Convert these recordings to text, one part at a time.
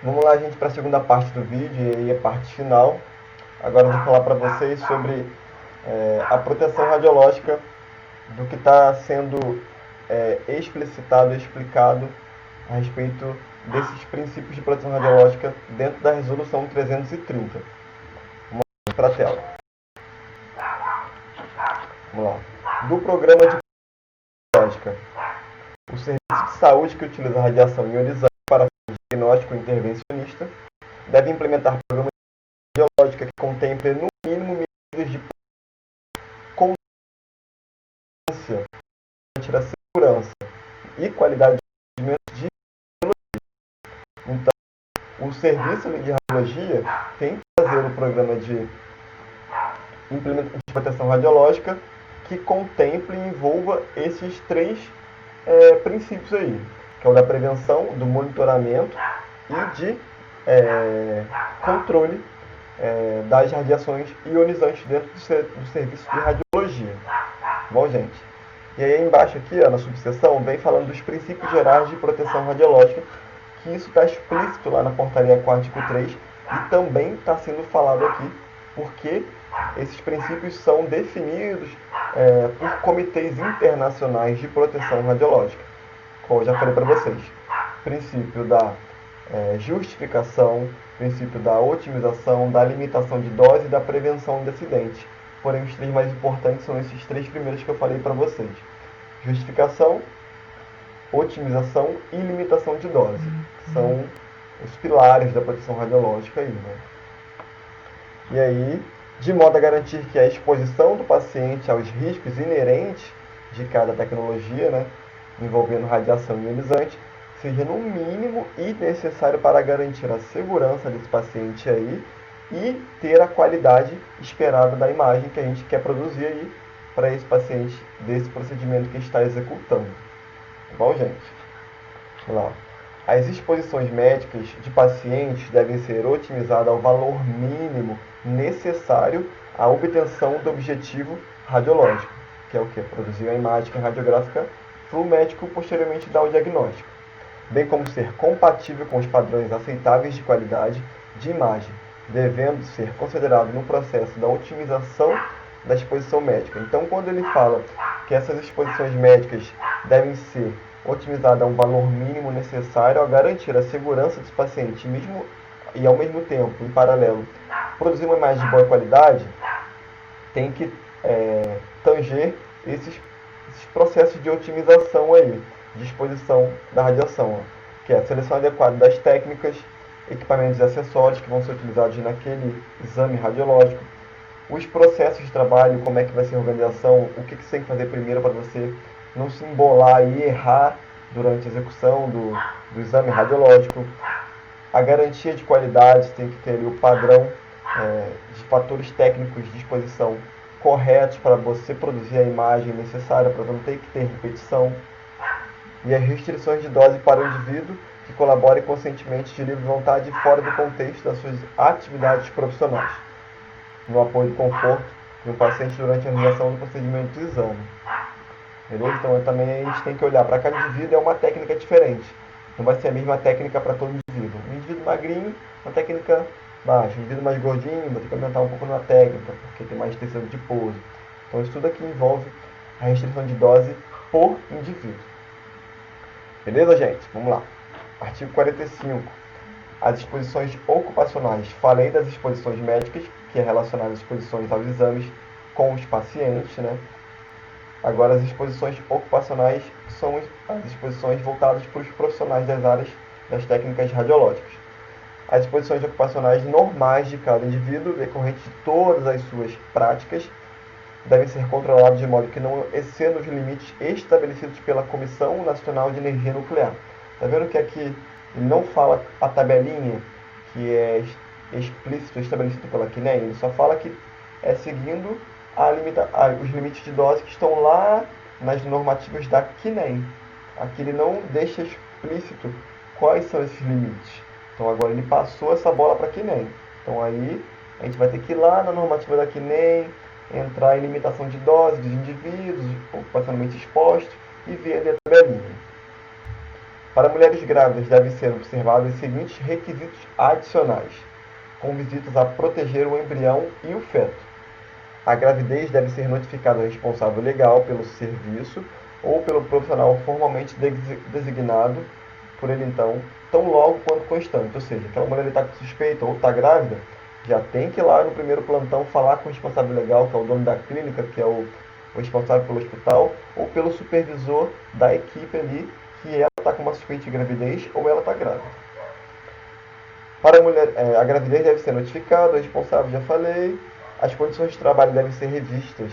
Vamos lá, gente, para a segunda parte do vídeo, e aí a parte final. Agora eu vou falar para vocês sobre a proteção radiológica do que está sendo explicitado e explicado a respeito desses princípios de proteção radiológica dentro da resolução 330. Vamos para a tela. Vamos lá. Do programa de radiológica. O serviço de saúde que utiliza radiação ionizante para diagnóstico intervencionista deve implementar programas de radiológica que contemplem no mínimo medidas de constância, garantir a segurança e qualidade de atendimento de radiologia. Então, o serviço de radiologia tem que fazer o programa de implementação de proteção radiológica que contemple e envolva esses três princípios aí, que é o da prevenção, do monitoramento e de controle das radiações ionizantes dentro do serviço de radiologia. Bom, gente, e aí embaixo aqui, ó, na subseção, vem falando dos princípios gerais de proteção radiológica, que isso está explícito lá na portaria 453 e também está sendo falado aqui, porque esses princípios são definidos por comitês internacionais de proteção radiológica. Como eu já falei para vocês, princípio da justificação, princípio da otimização, da limitação de dose e da prevenção de acidente. Porém, os três mais importantes são esses três primeiros que eu falei para vocês. Justificação, otimização e limitação de dose. São os pilares da proteção radiológica aí, né? E aí, de modo a garantir que a exposição do paciente aos riscos inerentes de cada tecnologia, né, envolvendo radiação ionizante, seja no mínimo e necessário para garantir a segurança desse paciente aí e ter a qualidade esperada da imagem que a gente quer produzir aí para esse paciente desse procedimento que está executando. Tá bom, gente? Vamos lá. As exposições médicas de pacientes devem ser otimizadas ao valor mínimo necessário à obtenção do objetivo radiológico, que é o que? Produzir a imagem radiográfica para o médico posteriormente dar o diagnóstico, bem como ser compatível com os padrões aceitáveis de qualidade de imagem, devendo ser considerado no processo da otimização da exposição médica. Então, quando ele fala que essas exposições médicas devem ser otimizadas a um valor mínimo necessário a garantir a segurança dos pacientes, mesmo e ao mesmo tempo, em paralelo, produzir uma imagem de boa qualidade, tem que tanger esses processos de otimização aí, de exposição da radiação, ó, que é a seleção adequada das técnicas, equipamentos e acessórios que vão ser utilizados naquele exame radiológico, os processos de trabalho, como é que vai ser a organização, o que você tem que fazer primeiro para você não se embolar e errar durante a execução do exame radiológico, a garantia de qualidade, tem que ter ali o padrão de fatores técnicos de exposição corretos para você produzir a imagem necessária, para não ter que ter repetição, e as restrições de dose para o indivíduo que colabore conscientemente de livre vontade e fora do contexto das suas atividades profissionais, no apoio do conforto do paciente durante a realização do procedimento do exame. Beleza? Então também a gente tem que olhar para cada indivíduo, é uma técnica diferente. Não vai ser a mesma técnica para todo indivíduo. Um indivíduo magrinho, uma técnica baixa. Um indivíduo mais gordinho, vai ter que aumentar um pouco na técnica, porque tem mais tecido de pouso. Então isso tudo aqui envolve a restrição de dose por indivíduo. Beleza, gente? Vamos lá. Artigo 45. As exposições ocupacionais. Falei das exposições médicas, que é relacionada às exposições aos exames com os pacientes, né? Agora, as exposições ocupacionais são as exposições voltadas para os profissionais das áreas das técnicas radiológicas. As exposições ocupacionais normais de cada indivíduo, decorrentes de todas as suas práticas, devem ser controladas de modo que não excedam os limites estabelecidos pela Comissão Nacional de Energia Nuclear. Está vendo que aqui ele não fala a tabelinha que é explícito estabelecido pela CNEM, ele só fala que é seguindo os limites de dose que estão lá nas normativas da CNEM. Aqui ele não deixa explícito quais são esses limites. Então agora ele passou essa bola para a CNEM. Então aí a gente vai ter que ir lá na normativa da CNEM, entrar em limitação de dose dos indivíduos ocupacionalmente expostos e ver ali a tabelinha. Para mulheres grávidas devem ser observados os seguintes requisitos adicionais, com visitas a proteger o embrião e o feto. A gravidez deve ser notificada ao responsável legal pelo serviço ou pelo profissional formalmente designado por ele então, tão logo quanto constante. Ou seja, aquela mulher está com suspeita ou está grávida, já tem que ir lá no primeiro plantão falar com o responsável legal, que é o dono da clínica, que é o responsável pelo hospital, ou pelo supervisor da equipe ali, que ela está com uma suspeita de gravidez ou ela está grávida. Para a mulher, a gravidez deve ser notificada, o responsável já falei, as condições de trabalho devem ser revistas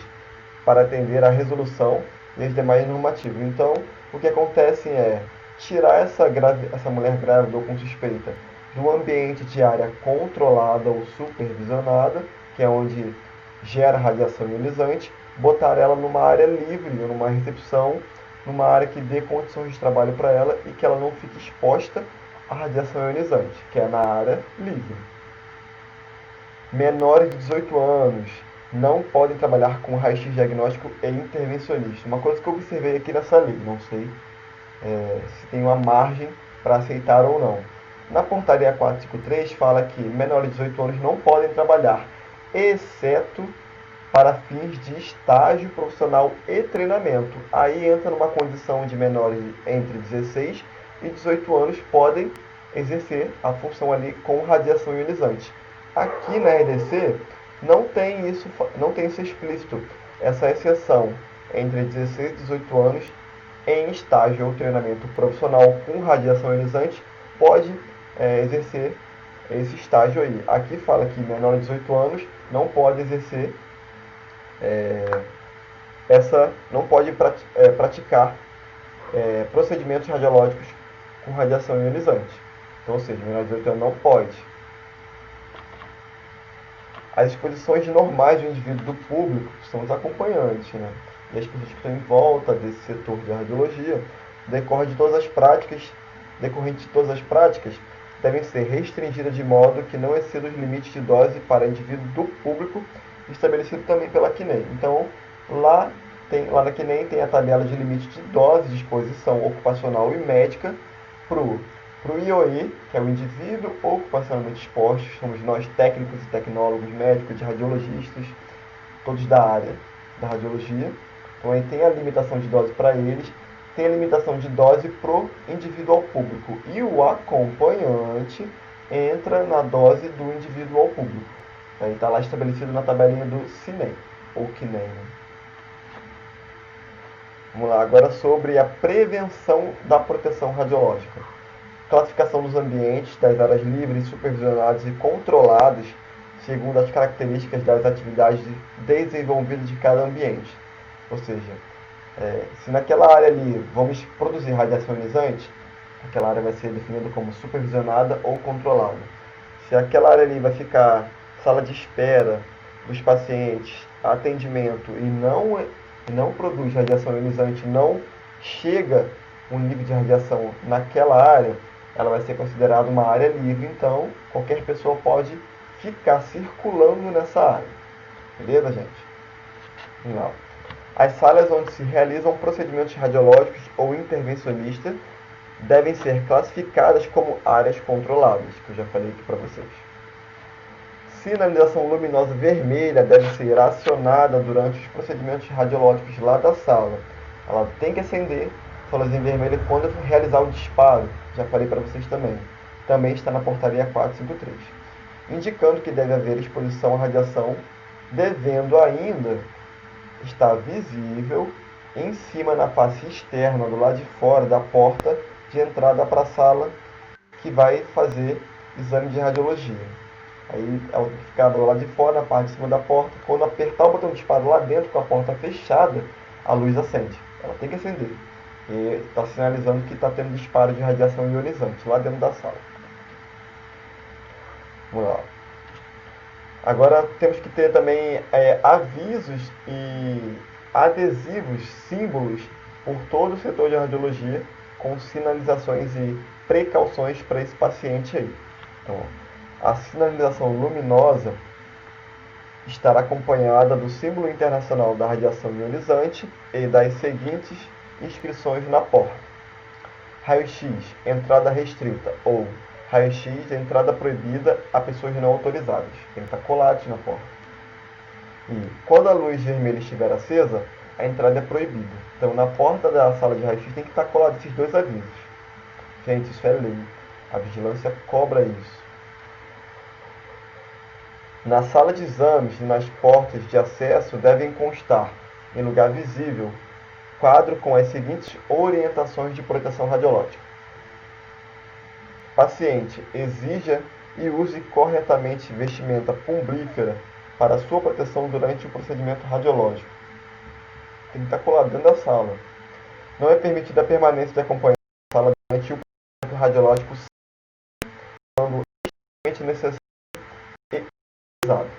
para atender à resolução e as demais normativas. Então, o que acontece é tirar essa mulher grávida ou com suspeita do ambiente de área controlada ou supervisionada, que é onde gera radiação ionizante, botar ela numa área livre, numa recepção, numa área que dê condições de trabalho para ela e que ela não fique exposta à radiação ionizante, que é na área livre. Menores de 18 anos não podem trabalhar com raio-x diagnóstico e intervencionista. Uma coisa que eu observei aqui nessa lei, não sei se tem uma margem para aceitar ou não. Na portaria 453 fala que menores de 18 anos não podem trabalhar, exceto para fins de estágio profissional e treinamento. Aí entra numa condição de menores entre 16 e 18 anos podem exercer a função ali com radiação ionizante. Aqui na RDC não tem isso explícito, essa exceção entre 16 e 18 anos em estágio ou treinamento profissional com radiação ionizante pode exercer esse estágio aí. Aqui fala que menor de 18 anos não pode exercer não pode praticar procedimentos radiológicos com radiação ionizante. Então, ou seja, menor de 18 anos não pode. As exposições normais do indivíduo do público são os acompanhantes, né? E as pessoas que estão em volta desse setor de radiologia, decorrente de todas as práticas, devem ser restringidas de modo que não exceda os limites de dose para indivíduo do público, estabelecido também pela CNEM. Então, lá na CNEM tem a tabela de limite de dose de exposição ocupacional e médica para o IOI, que é o indivíduo ocupacionalmente exposto, somos nós técnicos e tecnólogos, médicos, radiologistas, todos da área da radiologia. Então aí tem a limitação de dose para eles, tem a limitação de dose para o indivíduo ao público. E o acompanhante entra na dose do indivíduo ao público. Aí está lá estabelecido na tabelinha do CNEM, ou CNEM. Vamos lá, agora sobre a prevenção da proteção radiológica. Classificação dos ambientes, das áreas livres, supervisionadas e controladas, segundo as características das atividades desenvolvidas de cada ambiente. Ou seja, se naquela área ali vamos produzir radiação ionizante, aquela área vai ser definida como supervisionada ou controlada. Se aquela área ali vai ficar sala de espera dos pacientes, atendimento e não produz radiação ionizante, não chega um nível de radiação naquela área, ela vai ser considerada uma área livre, então qualquer pessoa pode ficar circulando nessa área. Beleza, gente? Não. As salas onde se realizam procedimentos radiológicos ou intervencionistas devem ser classificadas como áreas controladas, que eu já falei aqui para vocês. Sinalização luminosa vermelha deve ser acionada durante os procedimentos radiológicos lá da sala. Ela tem que acender a luzinha vermelha quando realizar o disparo. Já falei para vocês também. Também está na portaria 453. Indicando que deve haver exposição à radiação, devendo ainda estar visível em cima na face externa, do lado de fora da porta de entrada para a sala que vai fazer exame de radiologia. Aí ela tem que ficar do lado de fora, na parte de cima da porta. Quando apertar o botão de disparo lá dentro, com a porta fechada, a luz acende. Ela tem que acender. E está sinalizando que está tendo disparo de radiação ionizante lá dentro da sala. Vamos lá. Agora temos que ter também avisos e adesivos, símbolos por todo o setor de radiologia, com sinalizações e precauções para esse paciente aí. Então, a sinalização luminosa estará acompanhada do símbolo internacional da radiação ionizante e das seguintes inscrições na porta. Raio-X, entrada restrita, ou raio-x, entrada proibida a pessoas não autorizadas. Tem que estar colado na porta. E quando a luz vermelha estiver acesa, a entrada é proibida. Então, na porta da sala de raio-x tem que estar colado esses dois avisos. Gente, isso é lei. A vigilância cobra isso. Na sala de exames e nas portas de acesso devem constar, em lugar visível, quadro com as seguintes orientações de proteção radiológica. Paciente, exija e use corretamente vestimenta plumbífera para sua proteção durante o procedimento radiológico. Tem que estar colado dentro da sala. Não é permitida a permanência de acompanhante na sala durante o procedimento radiológico quando extremamente necessário e utilizado.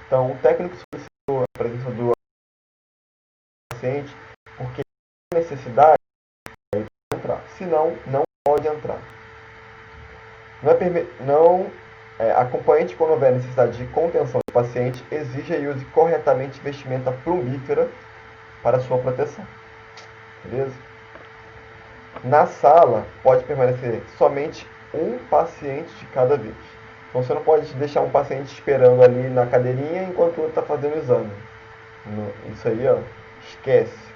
Então, o técnico solicitou a presença do paciente porque tem necessidade de entrar. Senão, não pode entrar. Acompanhante, quando houver necessidade de contenção do paciente, exija e use corretamente vestimenta plumbífera para sua proteção. Beleza? Na sala, pode permanecer somente um paciente de cada vez. Então, você não pode deixar um paciente esperando ali na cadeirinha enquanto o outro está fazendo o exame. Isso aí, ó, esquece.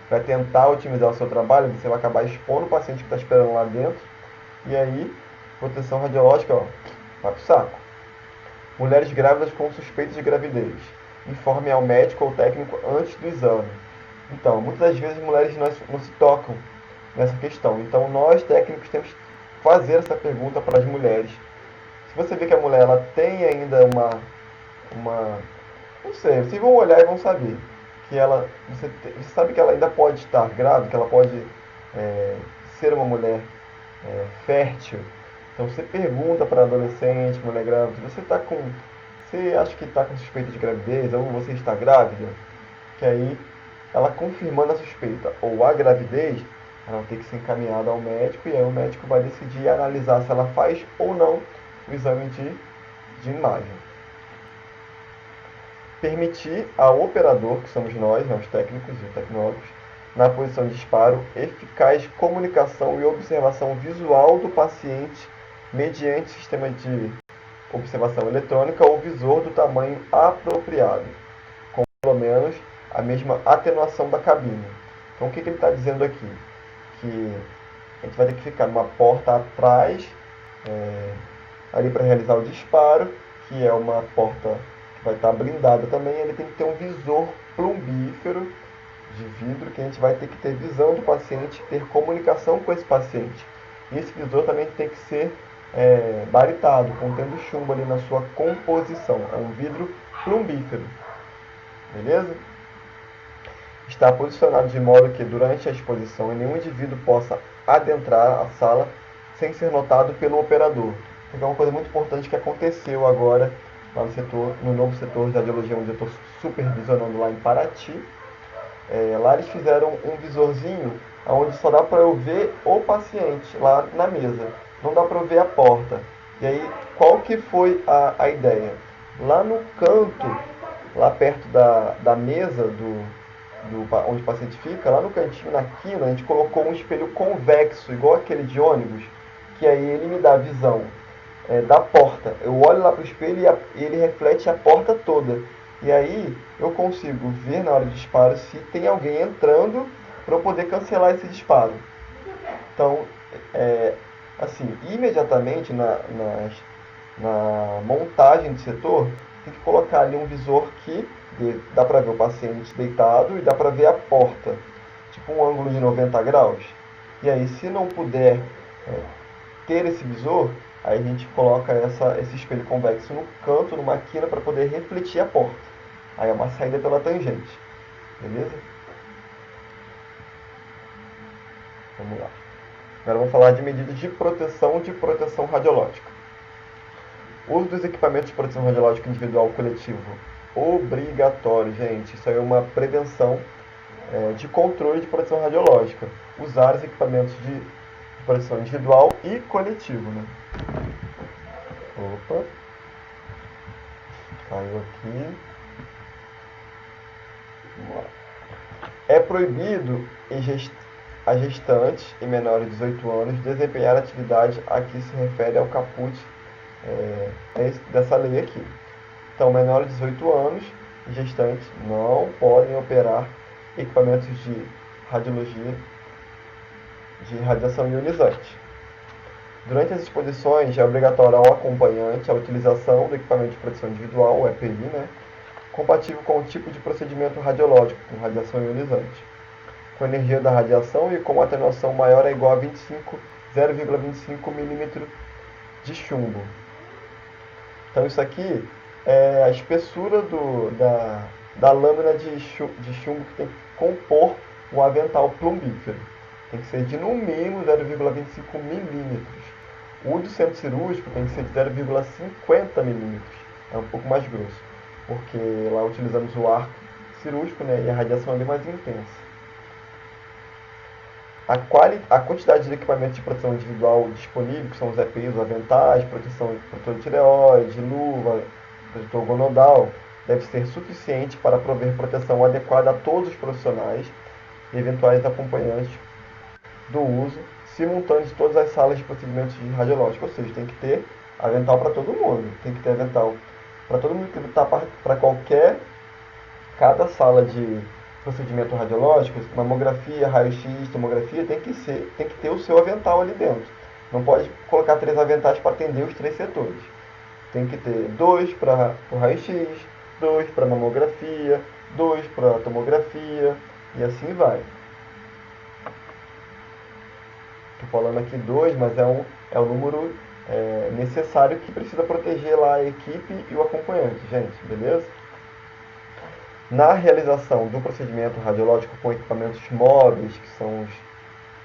Vai tentar otimizar o seu trabalho, você vai acabar expondo o paciente que está esperando lá dentro. E aí, proteção radiológica, ó, vai pro saco. Mulheres grávidas com suspeita de gravidez. Informe ao médico ou técnico antes do exame. Então, muitas das vezes mulheres não se tocam nessa questão. Então, nós técnicos temos que fazer essa pergunta para as mulheres. Se você vê que a mulher ela tem ainda não sei, vocês vão olhar e vão saber que você sabe que ela ainda pode estar grávida, que ela pode ser uma mulher fértil. Então você pergunta para adolescente, mulher grávida, você acha que está com suspeita de gravidez ou você está grávida? Que aí ela confirmando a suspeita ou a gravidez, ela tem que ser encaminhada ao médico e aí o médico vai decidir analisar se ela faz ou não o exame de imagem. Permitir ao operador, que somos nós, os técnicos e tecnólogos, na posição de disparo, eficaz comunicação e observação visual do paciente mediante sistema de observação eletrônica ou visor do tamanho apropriado, com pelo menos a mesma atenuação da cabine. Então, o que ele está dizendo aqui? Que a gente vai ter que ficar numa porta atrás, ali para realizar o disparo, que é uma porta que vai estar blindada também. Ele tem que ter um visor plumbífero de vidro, que a gente vai ter que ter visão do paciente, ter comunicação com esse paciente. E esse visor também tem que ser baritado, contendo chumbo ali na sua composição. É um vidro plumbífero. Beleza? Está posicionado de modo que durante a exposição nenhum indivíduo possa adentrar a sala sem ser notado pelo operador. Então, é uma coisa muito importante que aconteceu agora lá no novo setor de radiologia, onde eu estou supervisionando lá em Paraty. Lá eles fizeram um visorzinho onde só dá para eu ver o paciente lá na mesa, não dá para eu ver a porta. E aí, qual que foi a ideia? Lá no canto, lá perto da mesa onde o paciente fica, lá no cantinho, na quina, a gente colocou um espelho convexo, igual aquele de ônibus, que aí ele me dá a visão da porta. Eu olho lá para o espelho e ele reflete a porta toda. E aí eu consigo ver na hora do disparo se tem alguém entrando para eu poder cancelar esse disparo. Então, assim, imediatamente na montagem do setor, tem que colocar ali um visor que dá para ver o paciente deitado e dá para ver a porta, tipo um ângulo de 90 graus. E aí, se não puder ter esse visor, aí a gente coloca esse espelho convexo no canto, numa quina, para poder refletir a porta. Aí é uma saída pela tangente. Beleza? Vamos lá. Agora vamos falar de medidas de proteção radiológica. O uso dos equipamentos de proteção radiológica individual coletivo. Obrigatório, gente. Isso aí é uma prevenção de controle de proteção radiológica. Usar os equipamentos de proteção individual e coletivo, né? Opa. Caiu aqui. Vamos lá. É proibido a gestantes e menores de 18 anos desempenhar a atividade a que se refere ao caput dessa lei aqui. Então, menores de 18 anos e gestantes não podem operar equipamentos de radiologia de radiação ionizante. Durante as exposições, é obrigatório ao acompanhante a utilização do equipamento de proteção individual, o EPI, compatível com o tipo de procedimento radiológico, com radiação ionizante, com energia da radiação e com atenuação maior ou igual a 0,25 milímetro de chumbo. Então, isso aqui é a espessura da lâmina de chumbo que tem que compor o avental plumbífero. Tem que ser de no mínimo 0,25 milímetros. O do centro cirúrgico tem que ser de 0,50 milímetros. É um pouco mais grosso, porque lá utilizamos o arco cirúrgico, e a radiação é bem mais intensa. A quantidade de equipamentos de proteção individual disponível, que são os EPIs, os aventais, protetor de tireoide, luva, protetor gonodal, deve ser suficiente para prover proteção adequada a todos os profissionais e eventuais acompanhantes do uso simultâneo de todas as salas de procedimentos radiológicos. Ou seja, tem que ter avental para todo mundo. Tem que ter avental para todo mundo que está para cada sala de procedimento radiológico, mamografia, raio-x, tomografia, tem que ter o seu avental ali dentro. Não pode colocar 3 aventais para atender os 3 setores. Tem que ter 2 para o raio-x, 2 para mamografia, 2 para tomografia, e assim vai. Estou falando aqui 2, mas é o número necessário que precisa proteger lá a equipe e o acompanhante, gente, beleza? Na realização do procedimento radiológico com equipamentos móveis, que são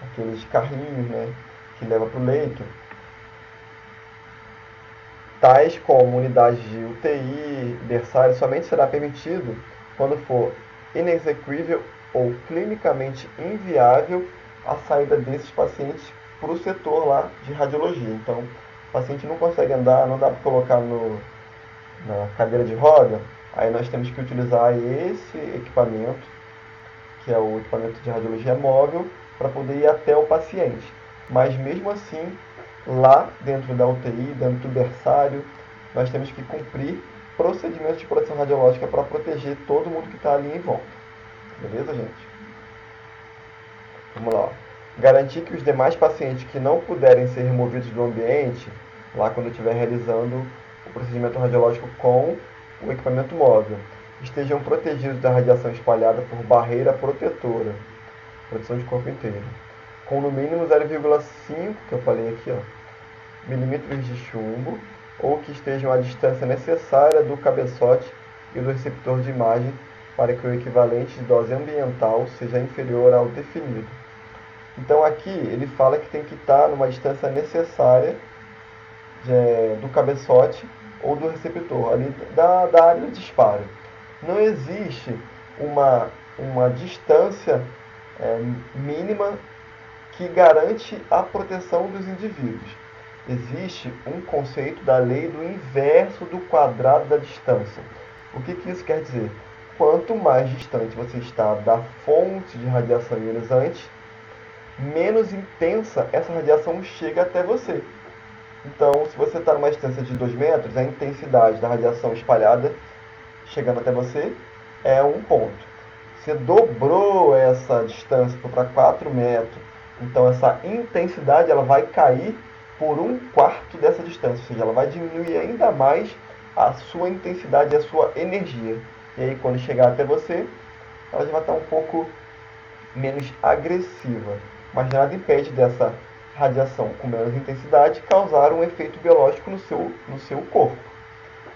aqueles carrinhos, que levam para o leito, tais como unidades de UTI, berçário, somente será permitido quando for inexequível ou clinicamente inviável a saída desses pacientes para o setor lá de radiologia. Então, o paciente não consegue andar, não dá para colocar na cadeira de roda, aí nós temos que utilizar esse equipamento, que é o equipamento de radiologia móvel, para poder ir até o paciente. Mas mesmo assim, lá dentro da UTI, dentro do berçário, nós temos que cumprir procedimentos de proteção radiológica para proteger todo mundo que está ali em volta. Beleza, gente? Vamos lá. Garantir que os demais pacientes que não puderem ser removidos do ambiente, lá quando estiver realizando o procedimento radiológico com o equipamento móvel, estejam protegidos da radiação espalhada por barreira protetora, proteção de corpo inteiro, com no mínimo 0,5, que eu falei aqui, milímetros de chumbo, ou que estejam à distância necessária do cabeçote e do receptor de imagem para que o equivalente de dose ambiental seja inferior ao definido. Então aqui ele fala que tem que estar numa distância necessária do cabeçote ou do receptor, ali da área de disparo. Não existe uma distância mínima que garante a proteção dos indivíduos. Existe um conceito da lei do inverso do quadrado da distância. O que isso quer dizer? Quanto mais distante você está da fonte de radiação ionizante, menos intensa essa radiação chega até você. Então, se você está numa distância de 2 metros, a intensidade da radiação espalhada chegando até você é 1 ponto. Você dobrou essa distância para 4 metros, então essa intensidade ela vai cair por 1/4 dessa distância, ou seja, ela vai diminuir ainda mais a sua intensidade e a sua energia. E aí, quando chegar até você, ela já vai estar um pouco menos agressiva. Mas nada impede dessa radiação com menos intensidade causar um efeito biológico no seu corpo.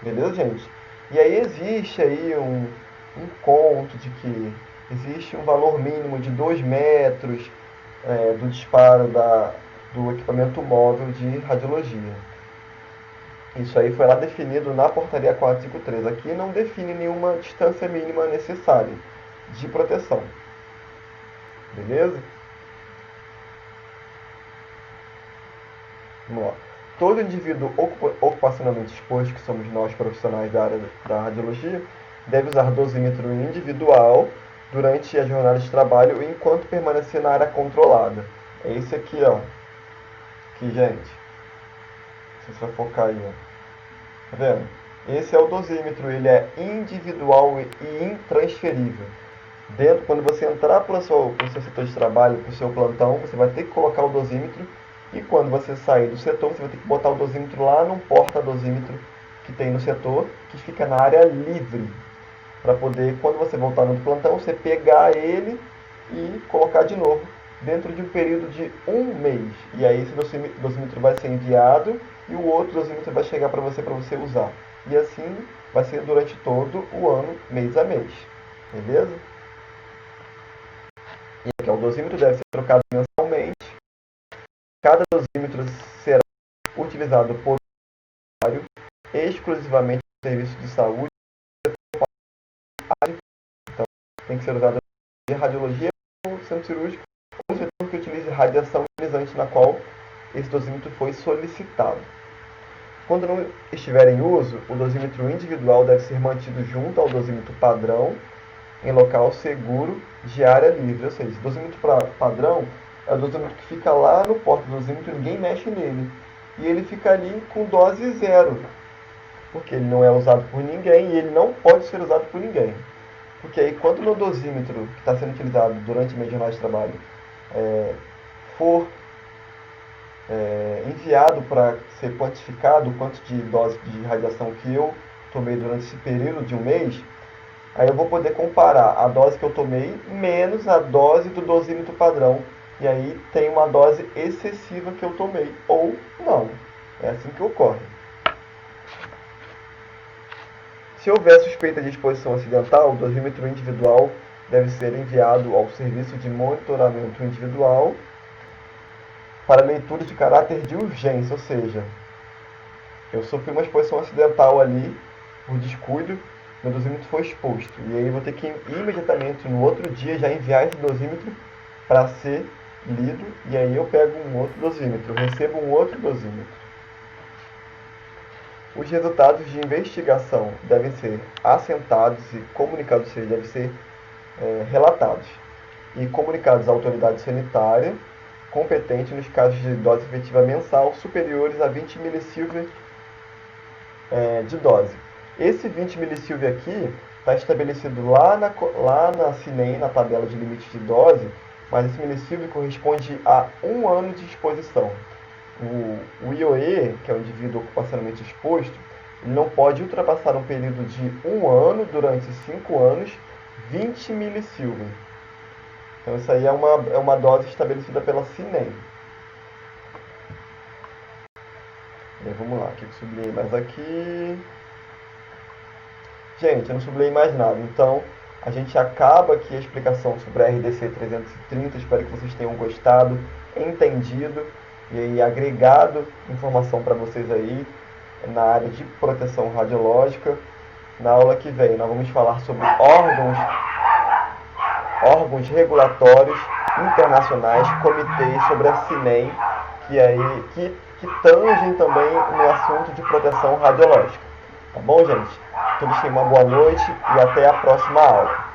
Beleza, gente? E aí existe aí um conto de que existe um valor mínimo de 2 metros do disparo do equipamento móvel de radiologia. Isso aí foi lá definido na portaria 453. Aqui não define nenhuma distância mínima necessária de proteção. Beleza? Vamos lá. Todo indivíduo ocupacionalmente exposto, que somos nós profissionais da área da radiologia, deve usar dosímetro individual durante a jornada de trabalho enquanto permanecer na área controlada. É esse aqui, ó. Aqui, gente. Se você vai focar aí, ó. Tá vendo? Esse é o dosímetro, ele é individual e intransferível. Quando você entrar para o seu setor de trabalho, para o seu plantão, você vai ter que colocar o dosímetro. E quando você sair do setor, você vai ter que botar o dosímetro lá no porta-dosímetro que tem no setor, que fica na área livre. Para poder, quando você voltar no plantão, você pegar ele e colocar de novo dentro de um período de um mês. E aí esse dosímetro vai ser enviado e o outro dosímetro vai chegar para você usar. E assim vai ser durante todo o ano, mês a mês. Beleza? E aqui, o dosímetro deve ser trocado mensalmente. Cada dosímetro será utilizado por usuário exclusivamente no serviço de saúde. Então, tem que ser usado em radiologia ou centro cirúrgico ou setor que utilize radiação ionizante, na qual esse dosímetro foi solicitado. Quando não estiver em uso, o dosímetro individual deve ser mantido junto ao dosímetro padrão em local seguro de área livre. Ou seja, o dosímetro padrão é o dosímetro que fica lá no porta-dosímetro, ninguém mexe nele. E ele fica ali com dose zero, porque ele não é usado por ninguém e ele não pode ser usado por ninguém. Porque aí, quando o meu dosímetro que está sendo utilizado durante a minha jornada de trabalho for enviado para ser quantificado o quanto de dose de radiação que eu tomei durante esse período de um mês, aí eu vou poder comparar a dose que eu tomei menos a dose do dosímetro padrão. E aí tem uma dose excessiva que eu tomei, ou não. É assim que ocorre. Se houver suspeita de exposição acidental, o dosímetro individual deve ser enviado ao serviço de monitoramento individual para leitura de caráter de urgência, ou seja, eu sofri uma exposição acidental ali, por descuido, meu dosímetro foi exposto. E aí eu vou ter que imediatamente, no outro dia, já enviar esse dosímetro para ser lido, e aí eu pego um outro dosímetro, eu recebo um outro dosímetro. Os resultados de investigação devem ser assentados e comunicados, ou seja, devem ser relatados e comunicados à autoridade sanitária competente nos casos de dose efetiva mensal superiores a 20 milisieverts de dose. Esse 20 milisieverts aqui está estabelecido lá na CINEM, na tabela de limite de dose, mas esse milisievert corresponde a 1 ano de exposição. O IOE, que é o indivíduo ocupacionalmente exposto, ele não pode ultrapassar um período de 1 ano, durante 5 anos, 20 milisieverts. Então isso aí é uma dose estabelecida pela CINEM. E aí, vamos lá, o que eu sublinhei mais aqui? Gente, eu não sublinhei mais nada, então a gente acaba aqui a explicação sobre a RDC 330, espero que vocês tenham gostado, entendido e agregado informação para vocês aí na área de proteção radiológica. Na aula que vem nós vamos falar sobre órgãos regulatórios internacionais, comitês, sobre a CINEM, que tangem também no assunto de proteção radiológica. Tá bom, gente? Todos tenham uma boa noite e até a próxima aula.